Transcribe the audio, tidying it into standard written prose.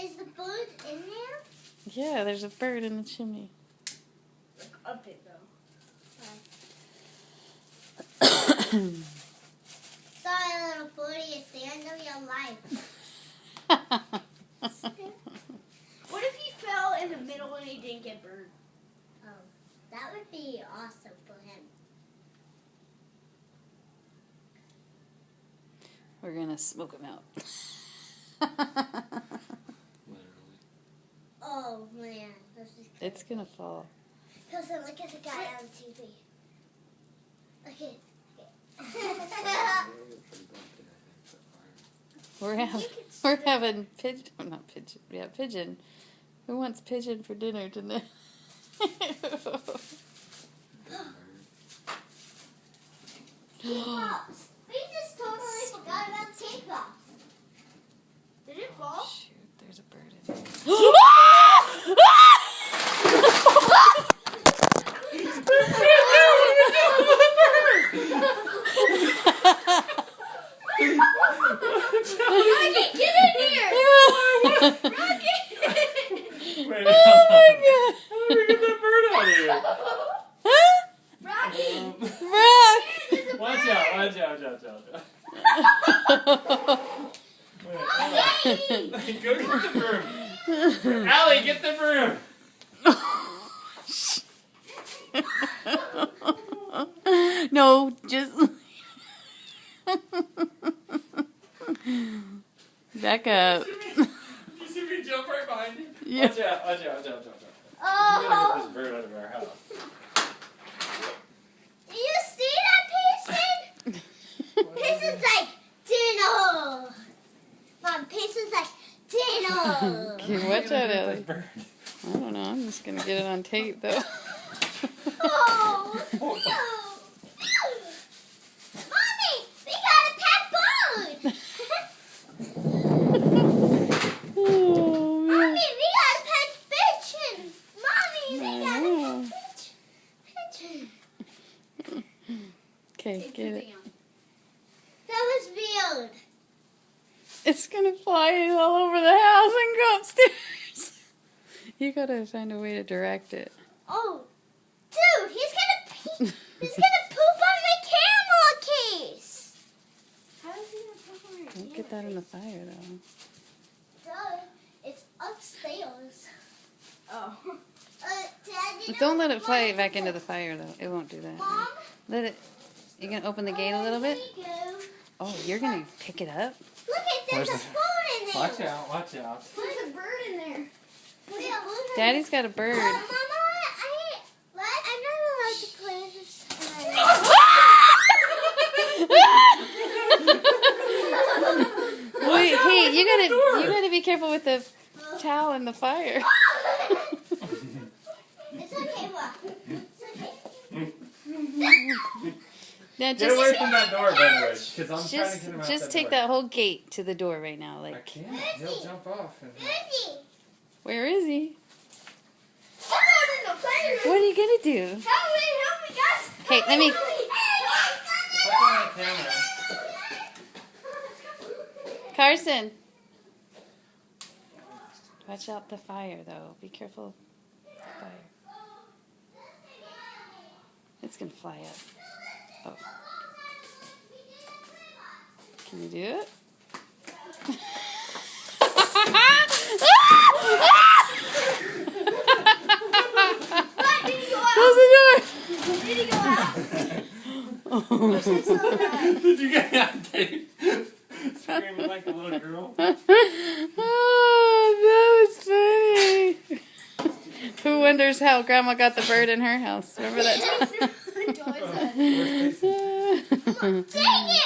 Is the bird in there? Yeah, there's a bird in the chimney. Like up it though. Sorry, little birdie, it's the end of your life. What if he fell in the middle and he didn't get burned? Oh, that would be awesome for him. We're gonna smoke him out. Oh man, this is good. It's gonna fall. Listen, look at the guy on TV. Okay. We're having pigeon. Oh, not pigeon. Yeah, pigeon. Who wants pigeon for dinner tonight? Teapops. We just totally forgot about teapops. Did it fall? Shoot, there's a bird in there. Rocky, get in here! Rocky! Oh Wait, my god! how did we get that bird out of here? Rocky! Rock! Watch out, watch out, watch out. Wait, go get the broom. Allie, get the broom. No, just back up. You see me jump right behind you? Yeah. Watch out, watch out, watch out, watch out. We gotta get Oh, this bird out of our house. do you see that, Payson? Payson's like, Dino. Mom, Payson's like, Dino. Okay, watch We're out, gonna get Ellie. this bird. I don't know. I'm just gonna get it on tape though. Oh, no. Mommy, we got a pet bird. Oh man. Mommy, we got a pet pigeon. Mommy, we got a Oh. pet pigeon. Okay, get it. That was weird. It's gonna fly all over the house and go upstairs. You gotta find a way to direct it. Oh, dude, he's gonna poop on my camera case. How is he gonna put on your Don't get that in the fire though. Duh, it's upstairs. Oh. Dad, you know, Don't let it fly Mom, back into the fire though. It won't do that. Mom, Let it. You gonna open the gate a little bit? Here you go. Oh, you're gonna pick it up? Look at there's a Where's phone in there. Watch out, watch out. There's a bird in there. Daddy's got a bird. Mama, I'm not allowed to play this. Wait, hey, you gotta be careful with the towel in the fire. It's okay, what? It's okay. Now Get away just from that door, by the way, because I'm trying to get him out just that take door. that whole gate to the door right now. I Like, can't. He'll jump off. And... Lucy, where is he? I'm not in the fire. What are you gonna do? Help me, guys. Okay, let me. Look on the camera. Carson. Watch out the fire, though. Be careful of the fire. It's gonna fly up. Oh. Can you do it? Close the door. Did you get on tape? Screaming like a little girl. Oh, that was funny. Who wonders how Grandma got the bird in her house? Remember that time? Dang it!